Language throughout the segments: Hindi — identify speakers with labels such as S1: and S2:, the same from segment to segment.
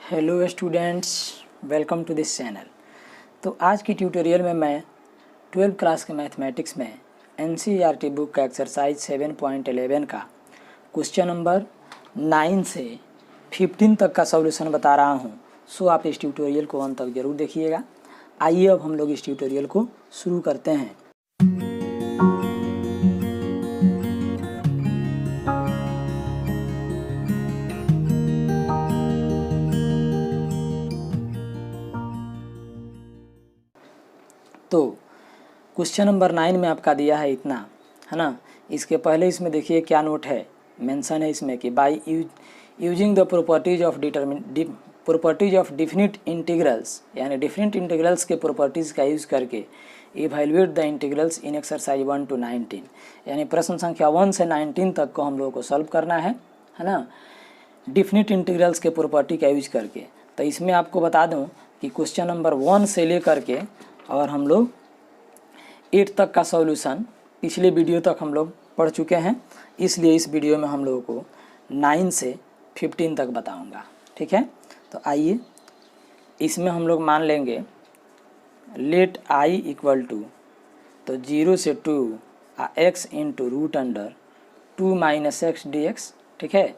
S1: Hello students, welcome to this channel. तो आज की ट्यूटोरियल में मैं 12th क्लास के मैथमेटिक्स में एनसीईआरटी बुक का एक्सरसाइज 7.11 का क्वेश्चन नंबर 9 से 15 तक का सॉल्यूशन बता रहा हूं। सो आप इस ट्यूटोरियल को अंत तक जरूर देखिएगा। आइए अब हम लोग इस ट्यूटोरियल को शुरू करते हैं। तो क्वेश्चन नंबर 9 में आपका दिया है इतना, है ना। इसके पहले इसमें देखिए क्या नोट है, मेंशन है इसमें कि by using the properties of definite integrals, यानी डिफिनिट इंटीग्रल्स के प्रॉपर्टीज़ का यूज़ करके evaluate the integrals in exercise 1 to 19, यानी प्रश्न संख्या 1 से 19 तक को हम लोगों को सॉल्व करना है ना, डिफिनिट इंटीग्रल्स के प्रॉपर्टी का यूज करके। तो इसमें आपको बता दूं कि क्वेश्चन नंबर 1 से लेकर के और हम लोग 8 तक का सॉल्यूशन पिछले वीडियो तक हम लोग पढ़ चुके हैं, इसलिए इस वीडियो में हम लोगों को 9 से 15 तक बताऊंगा, ठीक है। तो आइए इसमें हम लोग मान लेंगे लेट आई इक्वल टू, तो 0 से 2 x into root under 2 minus x d x, ठीक है।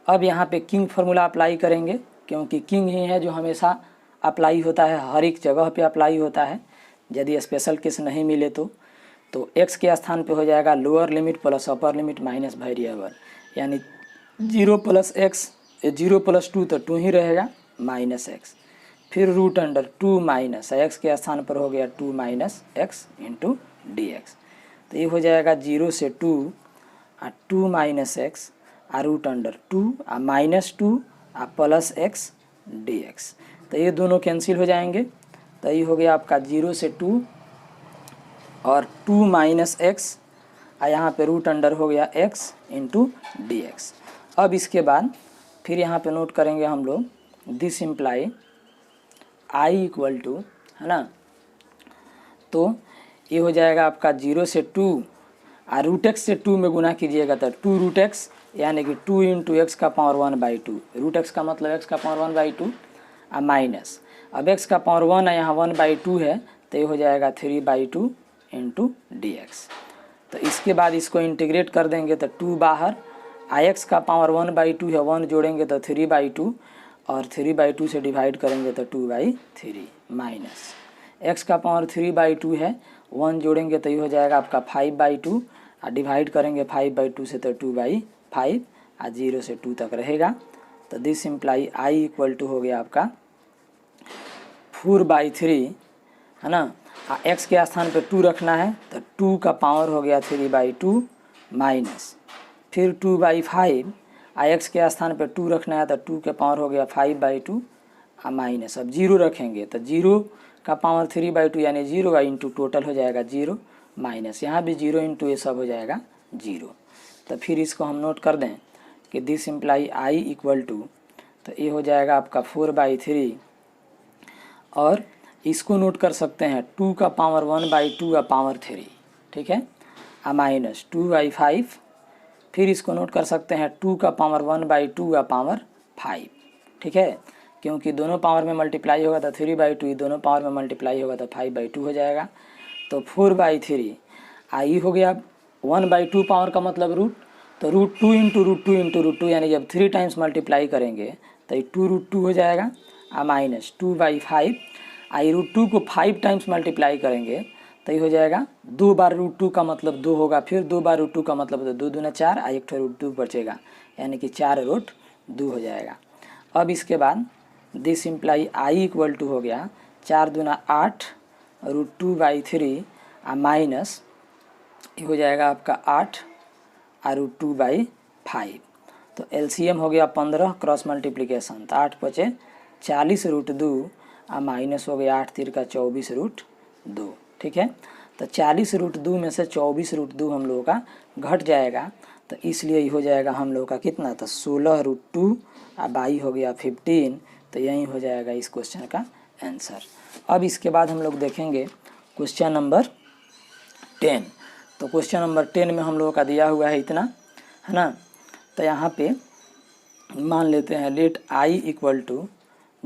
S1: अब यहाँ पे किंग फार्मूला अप्लाई करेंगे, क्योंकि किंग ही है जो हमेशा अप्लाई होता है, हर एक जगह पे अप्लाई होता है। यदि स्पेशल केस नहीं मिले तो x के स्थान पे हो जाएगा lower limit plus upper limit minus variable, यानी 0 प्लस एक्स, 0 प्लस 2 तो 2 ही रहेगा माइनस एक्स, फिर रूट अंडर 2 माइनस एक्स के स्थान पर हो गया 2 minus x into d x. तो ये हो जाएगा 0 से 2 2 minus x root under 2 minus 2 plus x d x. तो ये दोनों कैंसिल हो जाएंगे। तो ये हो गया आपका 0 से 2 और 2 माइनस एक्स, यहाँ पे रूट अंडर हो गया x इंटू डी एक्स। अब इसके बाद फिर यहाँ पे नोट करेंगे हम लोग this imply I equal to, है ना। तो ये हो जाएगा आपका 0 से 2 रूट एक्स से 2 में गुना कीजिएगा तो 2 रूट एक्स, यानी कि 2 इंटू एक्स का पावर 1/2, रूट एक्स का मतलब एक्स का पावर 1/2 माइनस, अब x का पावर 1 है, यहाँ 1/2 है, तो ये हो जाएगा 3/2 इंटू डी एक्स। तो इसके बाद इसको इंटीग्रेट कर देंगे तो 2 बाहर, x का पावर 1/2 है, 1 जोड़ेंगे तो 3/2 और 3/2 से डिवाइड करेंगे तो 2/3 माइनस x का पावर 3/2 है, 1 जोड़ेंगे तो ये हो जाएगा आपका 5/2 और डिवाइड करेंगे 5/2 से तो 2/5 और 0 से 2 तक रहेगा। तो this imply i equal to हो गया आपका 4/3, है ना। x के स्थान पे 2 रखना है तो 2 का पावर हो गया 3/2 माइनस, फिर 2/5, x के स्थान पे 2 रखना है तो 2 के पावर हो गया 5/2 माइनस, अब 0 रखेंगे तो 0 का पावर 3/2 यानी 0 इंटू टोटल हो जाएगा 0 माइनस, यहाँ भी 0 इंटू ये सब हो जाएगा 0। तो फिर इसको हम नोट कर दें कि this imply i equal to, तो ये हो जाएगा आपका 4/3 और इसको नोट कर सकते हैं 2 का पावर 1/2 का पावर 3, ठीक है, माइनस 2/5, फिर इसको नोट कर सकते हैं 2 का पावर 1/2 का पावर 5, ठीक है, क्योंकि दोनों पावर में मल्टीप्लाई होगा तो 3/2, दोनों पावर में मल्टीप्लाई होगा तो 5/2 हो जाएगा। तो 4/3 आई हो गया 1/2 पावर का मतलब रूट, तो root 2 into root 2 into root 2, यानी जब 3 टाइम्स मल्टीप्लाई करेंगे तो ये 2√2 हो जाएगा माइनस 2/5, आई रूट 2 को 5 टाइम्स मल्टीप्लाई करेंगे तो ये हो जाएगा 2 बार रूट 2 का मतलब 2 होगा, फिर 2 बार रूट 2 का मतलब तो 2 दूना 4, एक ठो रूट 2 बचेगा, यानी कि 4√2 हो जाएगा। अब इसके बाद this imply I equal to हो गया 4 दूना 8 √2/3 माइनस ये हो जाएगा आपका 8 √2/5। तो एलसीएम हो गया 15, क्रॉस मल्टीप्लिकेशन तो 8 बचे 40√2 माइनस हो गया 8 3 का 24√2, ठीक है। तो 40√2 में से 24√2 हम लोगों का घट जाएगा, तो इसलिए ये हो जाएगा हम लोगों का कितना, तो 16√2 बाई हो गया 15। तो यही हो जाएगा इस क्वेश्चन का आंसर। अब इसके बाद हम लोग देखेंगे क्वेश्चन नंबर 10। तो क्वेश्चन नंबर 10 में हम लोगों का दिया हुआ है इतना, है ना। तो यहाँ पे मान लेते हैं लेट आई इक्वल टू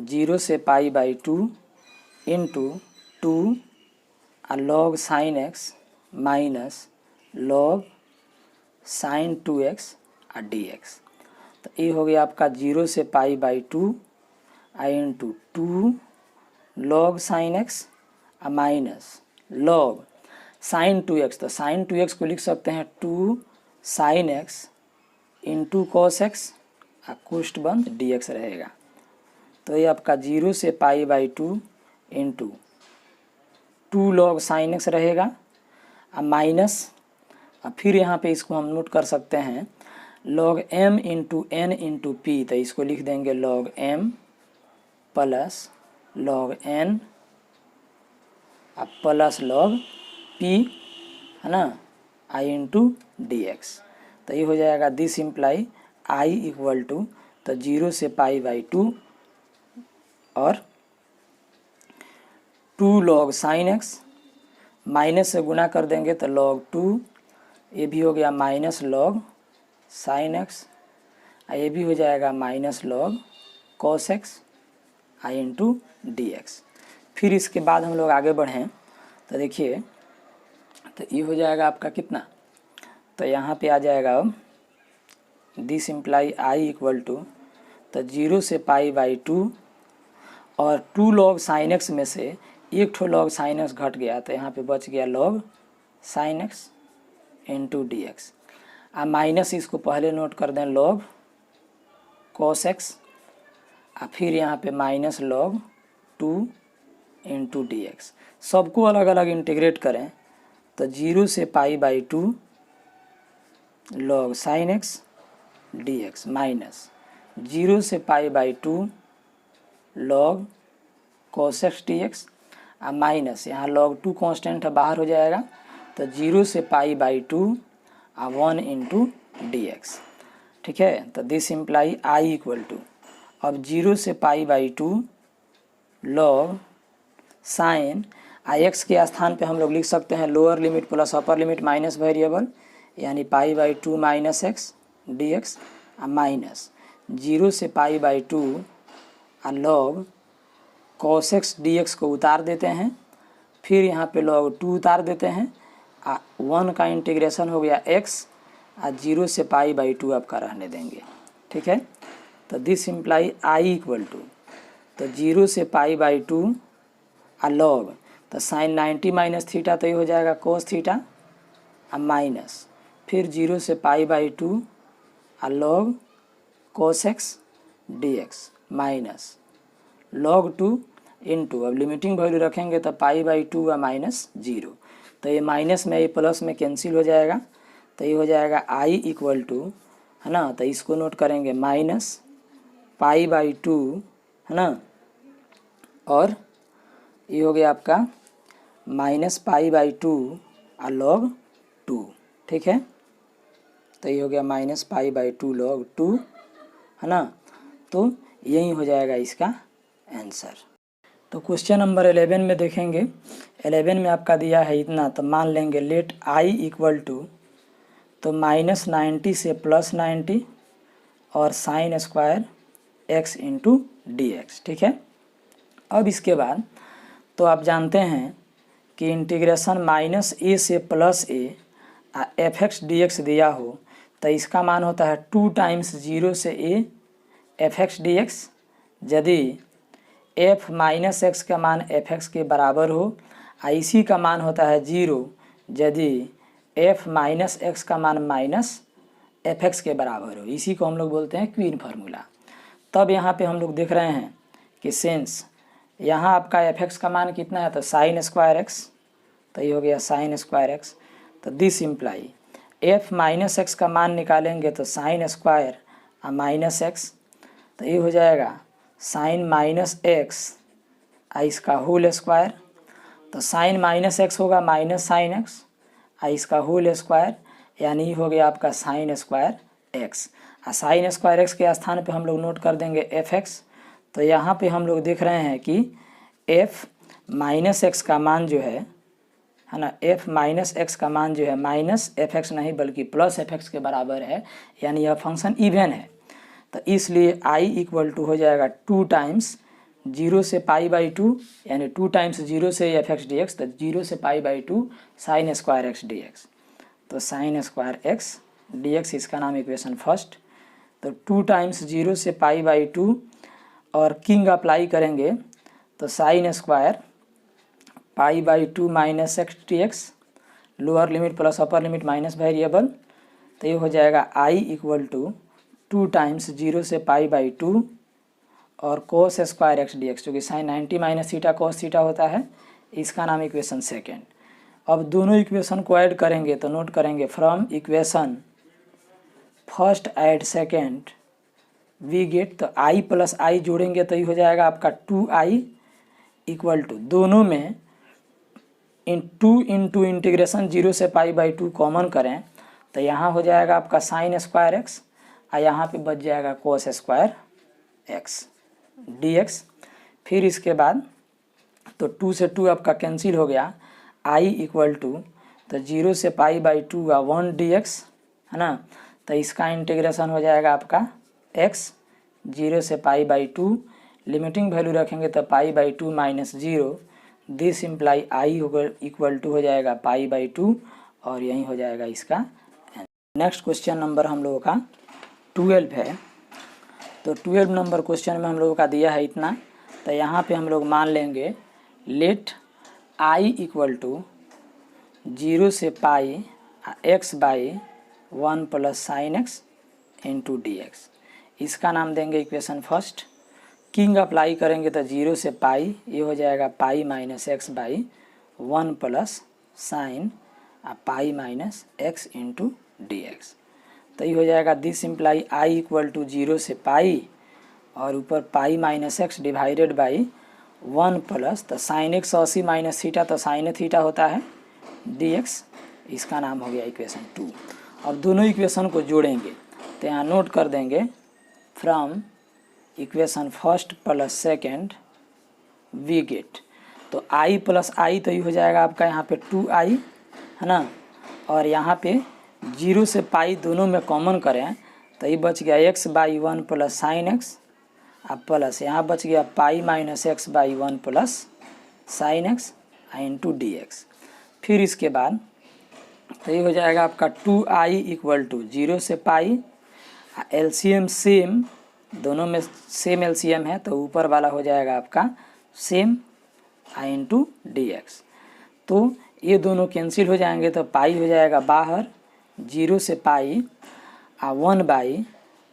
S1: 0 से pi by 2 into 2 log sine x minus log sine 2x d x. तो ये हो गया आपका 0 से pi by 2 into 2 log sine x minus log sine 2x। तो साइन 2x को लिख सकते हैं 2 sine x into cos x कुष्ठ बंद dx रहेगा। तो ये आपका 0 से pi by 2 into 2 log sine x रहेगा माइनस, फिर यहाँ पे इसको हम नोट कर सकते हैं log m into n into p. तो इसको लिख देंगे log m plus log n plus log p, है ना, i इंटू डी एक्स। तो ये हो जाएगा this imply i equal to, तो 0 से पाई बाई 2 और 2 log साइन एक्स माइनस से गुना कर देंगे तो log 2, ये भी हो गया माइनस log साइन एक्स, ये भी हो जाएगा minus log cos x i into d x. फिर इसके बाद हम लोग आगे बढ़ें तो देखिए, तो ये हो जाएगा आपका कितना, तो यहाँ पे आ जाएगा अब this imply i equal to, तो 0 से पाई बाई 2 और 2 log साइन एक्स में से एक ठो log साइन एक्स घट गया, तो यहाँ पे बच गया log sine x into d x. Minus इसको पहले नोट कर दें log cos एक्स, फिर यहाँ पे minus log 2 into d x. सबको अलग अलग इंटीग्रेट करें तो 0 से pi by 2 log sine x d x minus 0 से pi by 2 log cos x d x, minus यहाँ log 2 कांस्टेंट है बाहर हो जाएगा, तो 0 से pi by 2 1 into d x. ठीक है, तो this imply i equal to, अब 0 से pi by 2 log sine I x के स्थान पे हम लोग लिख सकते हैं lower limit plus upper limit minus variable, यानी pi by 2 minus x d x, minus 0 से pi by 2 log cos x d x को उतार देते हैं, फिर यहाँ पे log 2 उतार देते हैं, 1 का इंटीग्रेशन हो गया x, 0 से पाई बाई 2 आपका रहने देंगे। ठीक है, तो this imply i equal to, तो 0 से पाई बाई 2 log, तो साइन 90 माइनस थीटा, तो ये हो जाएगा कोस थीटा, माइनस फिर 0 से pi by 2 log cos x d x minus log 2 into, अब लिमिटिंग वैल्यू रखेंगे तो पाई बाई 2 माइनस 0, तो ये माइनस में ये प्लस में कैंसिल हो जाएगा, तो ये हो जाएगा i इक्वल टू, है ना, तो इसको नोट करेंगे माइनस पाई बाई 2, है ना, और ये हो गया आपका माइनस पाई बाई 2 log 2। ठीक है, तो ये हो गया माइनस पाई बाई 2 log 2, है ना, तो यही हो जाएगा इसका आंसर। तो क्वेश्चन नंबर 11 में देखेंगे, 11 में आपका दिया है इतना, तो मान लेंगे लेट i इक्वल टू, तो माइनस 90 से प्लस 90 और sine square x into d x. ठीक है, अब इसके बाद तो आप जानते हैं कि इंटीग्रेशन माइनस a से plus a F x d x दिया हो, तो इसका मान होता है 2 टाइम्स 0 से a F x d x, यदि f माइनस एक्स का मान एफ एक्स के बराबर हो, इसी का मान होता है 0 यदि f माइनस एक्स का मान माइनस एफ एक्स के बराबर हो। इसी को हम लोग बोलते हैं क्वीन फार्मूला। तब यहाँ पे हम लोग देख रहे हैं कि सेंस यहाँ आपका एफ एक्स का मान कितना है, तो साइन स्क्वायर एक्स, तो ये हो गया साइन स्क्वायर एक्स, तो this imply f minus x का मान निकालेंगे तो साइन स्क्वायर माइनस एक्स, तो ये हो जाएगा साइन माइनस एक्स इसका होल स्क्वायर, तो साइन माइनस एक्स होगा माइनस साइन एक्स इसका होल स्क्वायर, यानी ये हो गया आपका sign square x. Sign square x के स्थान पे हम लोग नोट कर देंगे एफ एक्स, तो यहाँ पे हम लोग देख रहे हैं कि f माइनस एक्स का मान जो है ना, f माइनस एक्स का मान जो है माइनस एफ एक्स नहीं बल्कि प्लस एफ एक्स के बराबर है, यानी यह फंक्शन इवन है, तो इसलिए i इक्वल टू हो जाएगा 2 टाइम्स जीरो से पाई बाई टू यानी 2 टाइम्स जीरो से एफ एक्स डी एक्स, तो जीरो से pi by two sine square x d x, तो sine square x d x इसका नाम इक्वेशन फर्स्ट। तो 2 टाइम्स जीरो से पाई बाई टू और किंग अप्लाई करेंगे तो sine square pi by two minus x d x, lower limit plus upper limit minus variable, तो ये हो जाएगा I equal to 2 times zero से पाई बाई टू और cos square x d x, जो कि sine 90 minus theta cos theta होता है, इसका नाम इक्वेशन सेकेंड। अब दोनों इक्वेशन को ऐड करेंगे तो नोट करेंगे from equation first add second we get, तो आई प्लस आई जोड़ेंगे तो ये हो जाएगा आपका 2i इक्वल टू, दोनों में टू इंटू इंटीग्रेशन जीरो से पाई बाई टू कॉमन करें तो यहाँ हो जाएगा आपका साइन स्क्वायर एक्स और यहाँ पे बच जाएगा कोस स्क्वायर एक्स डी एक्स। फिर इसके बाद तो 2 से 2 आपका कैंसिल हो गया, i इक्वल टू तो जीरो से पाई बाई टू का 1 डी एक्स है ना, तो इसका इंटीग्रेशन हो जाएगा आपका x जीरो से pi by two, limiting value रखेंगे तो pi by two minus zero, this imply I होगा इक्वल टू हो जाएगा पाई बाई टू और यही हो जाएगा इसका। नेक्स्ट क्वेश्चन नंबर हम लोगों का 12 है। तो 12 नंबर क्वेश्चन में हम लोगों का दिया है इतना, तो यहाँ पे हम लोग मान लेंगे let I equal to zero से pi x by 1 plus sine x into d x, इसका नाम देंगे इक्वेशन फर्स्ट। किंग अप्लाई करेंगे तो जीरो से पाई, ये हो जाएगा pi minus x by 1 plus sine pi minus x into d x, तो ये हो जाएगा this imply I equal to zero से पाई और ऊपर pi minus x divided by 1 plus, तो साइन एक्स 80 माइनस थीटा तो साइन थीटा होता है डी एक्स, इसका नाम हो गया इक्वेशन 2। अब दोनों इक्वेशन को जोड़ेंगे तो यहाँ नोट कर देंगे from equation first plus second we get, तो आई प्लस आई तो ये हो जाएगा आपका यहाँ पे 2i है ना, और यहाँ पे जीरो से पाई दोनों में कॉमन करें तो ये बच गया x by 1 plus sine x, अब प्लस यहाँ बच गया पाई minus x by 1 plus sine x into d x. फिर इसके बाद तो ये हो जाएगा आपका 2i इक्वल टू जीरो से पाई, एलसीएम सेम, दोनों में सेम एलसीएम है तो ऊपर वाला हो जाएगा आपका सेम इंटू डी एक्स, तो ये दोनों कैंसिल हो जाएंगे तो पाई हो जाएगा बाहर, जीरो से pi 1 by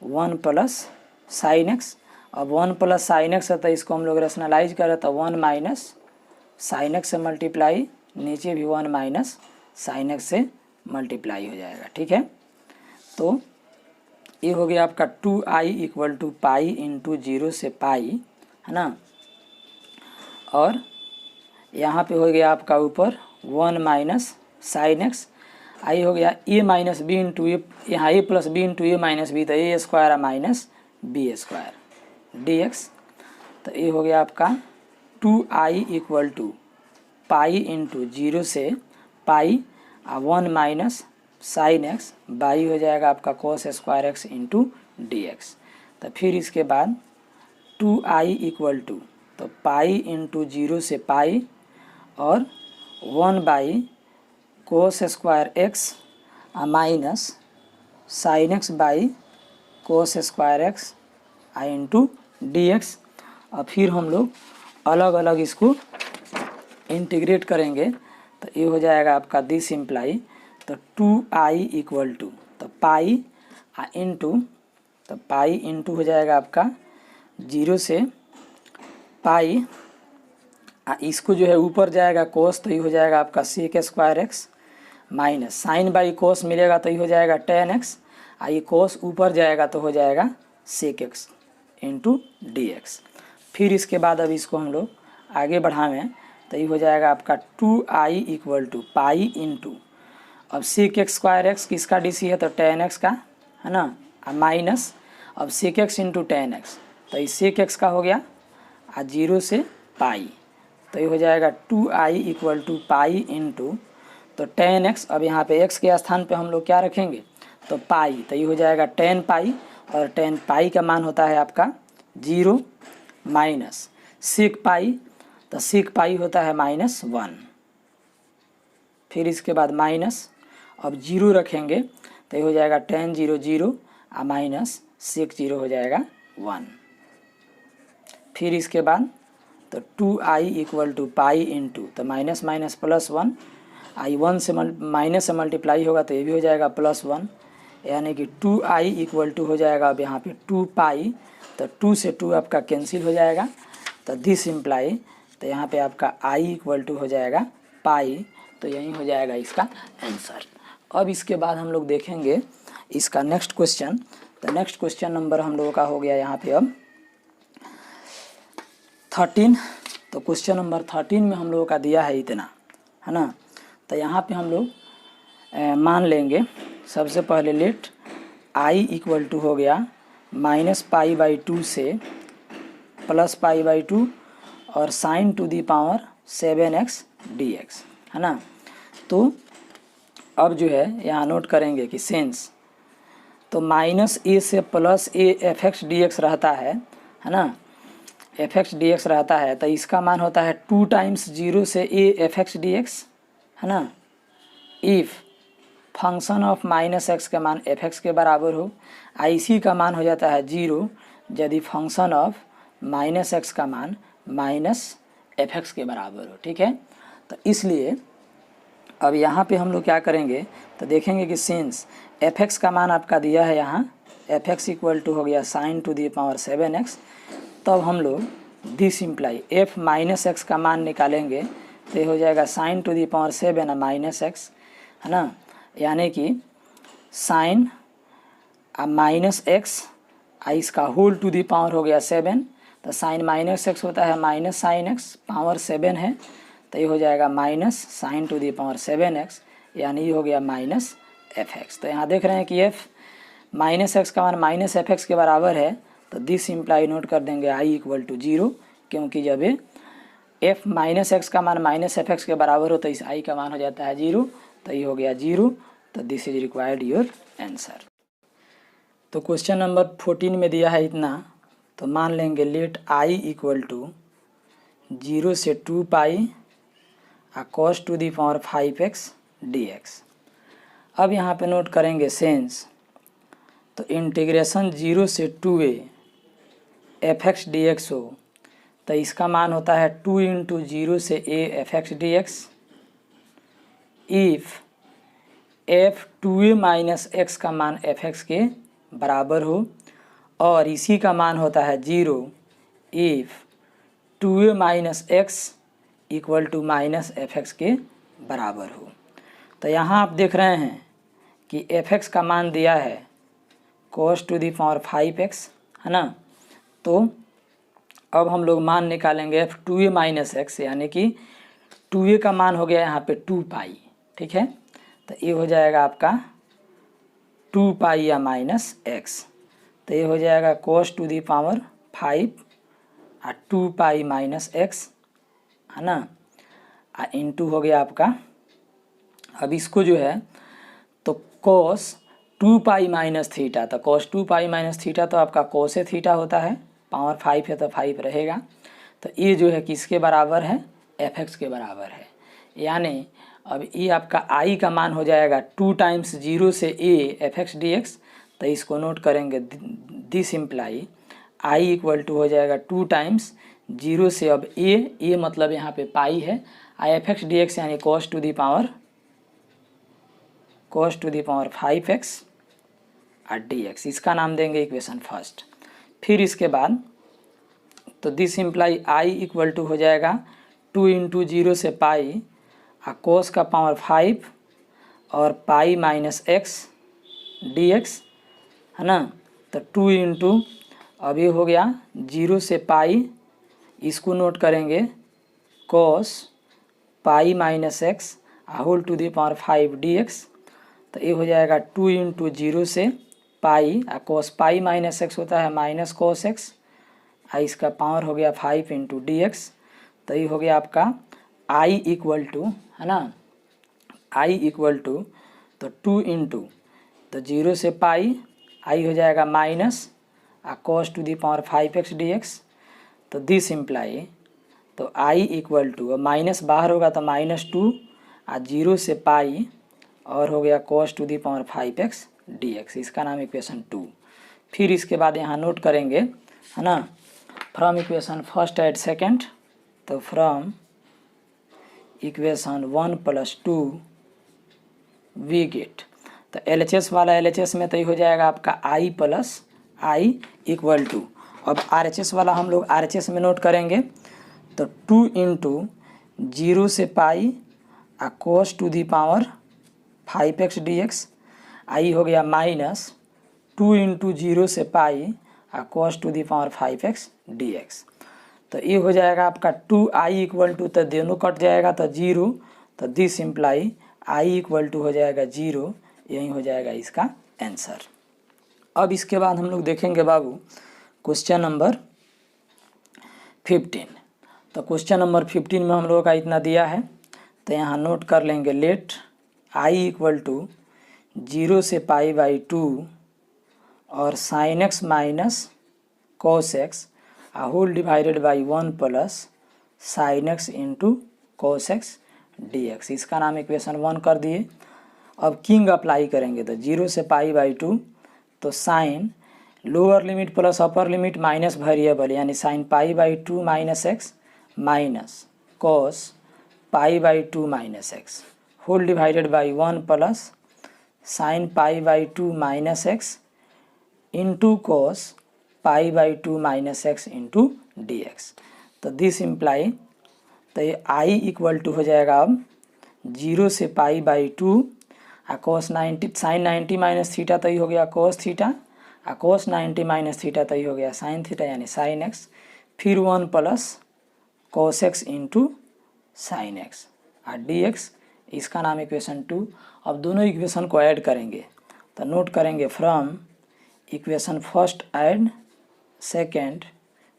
S1: 1 plus sine x, अब 1 प्लस साइन एक्स है तो इसको हम लोग रेशनलाइज करें तो 1 माइनस साइन एक्स से मल्टीप्लाई, नीचे भी 1 माइनस साइन एक्स से मल्टीप्लाई हो जाएगा, ठीक है। तो ये हो गया आपका 2i equal to pi into zero से पाई है ना, और यहाँ पे हो गया आपका ऊपर 1 माइनस साइन एक्स, आई हो गया a minus b into a, यहाँ a plus b into a minus b, तो a square minus b square d x, तो ये हो गया आपका 2i equal to pi into zero से pi 1 minus sine x by हो जाएगा आपका cos square x into d x. तो फिर इसके बाद 2i इक्वल टू तो पाई इंटू जीरो से पाई और 1 by cos square x minus sine x by cos square x into d x. और फिर हम लोग अलग अलग इसको इंटीग्रेट करेंगे तो ये हो जाएगा आपका दिस इम्प्लाई, तो 2i इक्वल टू तो पाई इंटू, तो पाई इंटू हो जाएगा आपका जीरो से पाई, इसको जो है ऊपर जाएगा कोस तो ये हो जाएगा आपका sec square x minus sine by cos मिलेगा तो ये हो जाएगा टेन एक्स, ये कोस ऊपर जाएगा तो हो जाएगा sec x into d x. फिर इसके बाद अब इसको हम लोग आगे बढ़ावें तो ये हो जाएगा आपका 2i equal to pi into, अब सेक एक्स स्क्वायर एक्स किसका डीसी है तो टेन एक्स का है ना, माइनस अब sec x into tan x, तो ये सेक एक्स का हो गया जीरो से पाई, तो ये हो जाएगा 2i equal to pi into तो टेन एक्स, अब यहाँ पे x के स्थान पे हम लोग क्या रखेंगे तो पाई, तो ये हो जाएगा 10 पाई और 10 पाई का मान होता है आपका 0 माइनस सेक पाई, तो सेक पाई होता है -1। फिर इसके बाद माइनस, अब जीरो रखेंगे तो ये हो जाएगा tan 0 0 और माइनस सेक 0 हो जाएगा 1। फिर इसके बाद तो 2i equal to pi into, तो माइनस माइनस प्लस 1, आई 1 से माइनस से मल्टीप्लाई होगा तो ये भी हो जाएगा +1, यानी कि 2i इक्वल टू हो जाएगा अब यहाँ पे 2 पाई, तो 2 से 2 आपका कैंसिल हो जाएगा, तो दिस इम्प्लाई, तो यहाँ पे आपका i इक्वल टू हो जाएगा पाई, तो यही हो जाएगा इसका आंसर। अब इसके बाद हम लोग देखेंगे इसका नेक्स्ट क्वेश्चन। तो नेक्स्ट क्वेश्चन नंबर हम लोगों का हो गया यहाँ पे अब 13। तो क्वेश्चन नंबर 13 में हम लोगों का दिया है इतना, है ना। तो यहाँ पे हम लोग मान लेंगे सबसे पहले लेट i इक्वल टू हो गया -π/2 से +π/2 और sin to the power 7x dx, है ना। तो अब जो है यहाँ नोट करेंगे कि सेंस, तो -a से +a fx dx रहता है ना, fx dx रहता है, तो इसका मान होता है 2 टाइम्स 0 से a fx dx, है ना। इफ़ फंक्शन ऑफ -x का मान fx के बराबर हो, ic का मान हो जाता है 0 यदि फंक्शन ऑफ -x का मान -fx के बराबर हो, ठीक है। तो इसलिए अब यहाँ पे हम लोग क्या करेंगे, तो देखेंगे कि सिंस fx का मान आपका दिया है यहाँ, fx इक्वल टू हो गया sin to the power 7x, तब हम लोग this imply f minus x का मान निकालेंगे तो ये हो जाएगा sin to the power 7 -x, है ना, यानी कि sin -x इसका होल टू दी पावर हो गया 7, तो sin -x होता है -sin x, पावर 7 है, तो ये हो जाएगा -sin to the power 7x, यानी ये हो गया -fx। तो यहाँ देख रहे हैं कि f -x का मान -fx के बराबर है, तो दिस इम्प्लाई नोट कर देंगे i इक्वल टू 0, क्योंकि जब f -x का मान -fx के बराबर हो तो इस i का मान हो जाता है 0, तो ये हो गया 0, तो this is required your answer. तो क्वेश्चन नंबर 14 में दिया है इतना, तो मान लेंगे लेट i इक्वल टू 0 से 2 pi cos to the power 5x dx। अब यहाँ पे नोट करेंगे सेंस, तो इंटीग्रेशन 0 से 2a fx dx हो, तो इसका मान होता है 2 इंटू 0 से a fx dx। If f 2a minus x का मान fx के बराबर हो और इसी का मान होता है 0 if 2a minus x equal to -fx के बराबर हो। तो यहाँ आप देख रहे हैं कि fx का मान दिया है cos to the power 5x, है ना। तो अब हम लोग मान निकालेंगे f 2a माइनस x, यानी कि 2a का मान हो गया यहाँ पे 2 पाई, ठीक है। तो ये हो जाएगा आपका 2 पाई या -x, तो ये हो जाएगा cos टू दी पावर 5 और 2 पाई -x, है ना, इंटू हो गया आपका। अब इसको जो है तो cos 2 पाई माइनस थीटा, तो cos 2 पाई माइनस थीटा तो आपका cos थीटा होता है, पावर 5 है तो 5 रहेगा, तो ये जो है किसके बराबर है, fx के बराबर है, यानी अब ये आपका i का मान हो जाएगा 2 टाइम्स 0 से a fx dx। तो इसको नोट करेंगे, this imply i equal to हो जाएगा 2 टाइम्स 0 से अब a मतलब यहाँ पे पाई है, fx dx यानी cos to the power 5x और dx, इसका नाम देंगे इक्वेशन फर्स्ट। फिर इसके बाद तो this imply i equal to हो जाएगा 2 इंटू 0 से पाई cos का पावर 5 और पाई -x dx, है ना। तो 2 इंटू अब ये हो गया 0 से पाई, इसको नोट करेंगे cos pi -x whole to the power 5 dx। तो ये हो जाएगा 2 इंटू 0 से पाई cos पाई -x होता है -cos x, इसका पावर हो गया 5 इंटू dx। तो ये हो गया आपका i इक्वल टू, है ना, i इक्वल टू तो 2 इंटू तो 0 से पाई i हो जाएगा minus cos to the power 5x dx। तो दिस इम्प्लाई, तो आई इक्वल टू, माइनस बाहर होगा तो -2 और 0 से पाई और हो गया cos to the power 5x dx, इसका नाम इक्वेशन 2। फिर इसके बाद यहाँ नोट करेंगे, है ना, from equation first and second, तो फ्रॉम इक्वेशन 1 + 2 वी गेट, तो LHS वाला LHS में तो ये हो जाएगा आपका i + i इक्वल टू, अब RHS वाला हम लोग RHS में नोट करेंगे, तो 2 × 0 से पाई आ cos to the power 5x dx, I हो गया -2 × 0 से पाई आ cos to the power 5x dx, तो ये हो जाएगा आपका 2i इक्वल टू, तो दोनों कट जाएगा तो 0, तो this imply i equal to हो जाएगा 0, यही हो जाएगा इसका आंसर। अब इसके बाद हम लोग देखेंगे बाबू क्वेश्चन नंबर 15। तो क्वेश्चन नंबर 15 में हम लोगों का इतना दिया है, तो यहाँ नोट कर लेंगे, लेट i इक्वल टू 0 से π/2 और sin x minus cos x whole divided by 1 + sin x into cos x dx, इसका नाम इक्वेशन 1 कर दिए। अब किंग अप्लाई करेंगे, तो 0 से π/2, तो sine lower limit plus upper limit minus variable, यानी sin π/2 - x minus cos π/2 - x whole divided by 1 + sin π/2 - x into cos π/2 - x into dx, तो दिस इम्प्लाई, तो ये i इक्वल टू हो जाएगा अब 0 से π/2 cos 90 sin 90 माइनस थीटा, तो ये हो गया cos theta, cos 90 minus theta, तो ये हो गया sin थीटा यानी sin x, फिर 1 + cos x into sin x dx, इसका नाम इक्वेशन 2। अब दोनों इक्वेशन को ऐड करेंगे, तो नोट करेंगे from equation first and second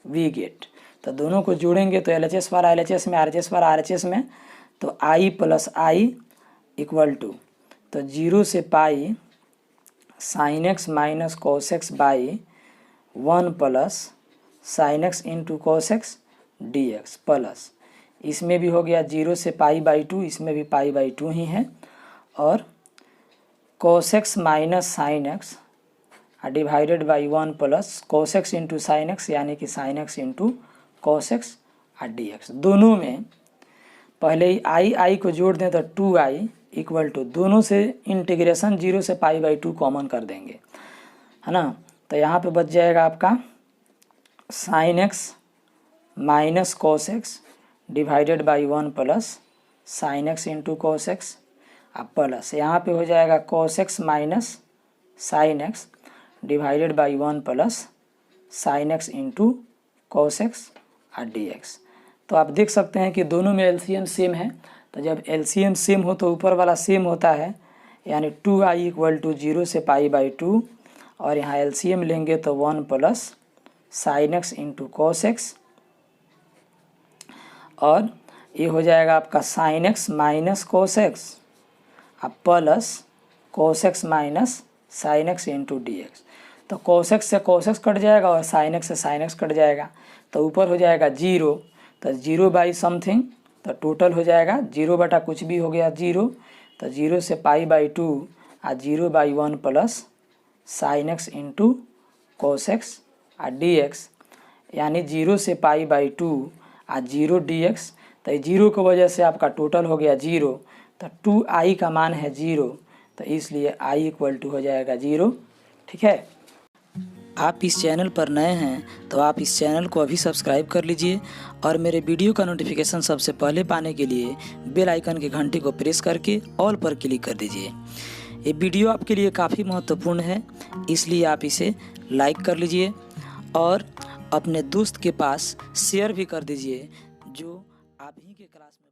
S1: we get, तो दोनों को जोड़ेंगे, तो LHS वाला LHS में, RHS वाला RHS में, तो i + i इक्वल टू, तो 0 से पाई sin x minus cos x by 1 + sin x into cos x dx plus, इसमें भी हो गया 0 से π/2, इसमें भी π/2 ही है, और cos x minus sin x divided by 1 + cos x into sin x, यानी कि sin x into cos x dx। दोनों में पहले ही i को जोड़ दें, तो 2i इक्वल टू, दोनों से इंटीग्रेशन 0 से π/2 कॉमन कर देंगे, है ना, तो यहाँ पे बच जाएगा आपका sin x minus cos x divided by 1 + sin x into cos x, plus यहाँ पे हो जाएगा cos x minus sin x divided by 1 + sin x into cos x dx। तो आप देख सकते हैं कि दोनों में LCM सेम है, तो जब LCM सेम हो तो ऊपर वाला सेम होता है, यानी 2i इक्वल टू 0 से π/2, और यहाँ LCM लेंगे तो 1 + sin x into cos x, और ये हो जाएगा आपका sin x minus cos x plus cos x minus sin x into dx, तो cos x से cos x कट जाएगा और sin x से sin x कट जाएगा, तो ऊपर हो जाएगा 0, तो 0 बाई समथिंग, तो टोटल हो जाएगा 0 बटा कुछ भी हो गया 0, तो 0 से π/2 और 0 by 1 + sin x into cos x dx, यानी 0 से π/2 और 0 dx, तो 0 की वजह से आपका टोटल हो गया 0, तो 2i का मान है 0, तो इसलिए i इक्वल टू हो जाएगा 0। ठीक है, आप इस चैनल पर नए हैं तो आप इस चैनल को अभी सब्सक्राइब कर लीजिए, और मेरे वीडियो का नोटिफिकेशन सबसे पहले पाने के लिए बेल आइकन की घंटी को प्रेस करके ऑल पर क्लिक कर दीजिए। ये वीडियो आपके लिए काफ़ी महत्वपूर्ण है, इसलिए आप इसे लाइक कर लीजिए और अपने दोस्त के पास शेयर भी कर दीजिए जो आप ही के क्लास में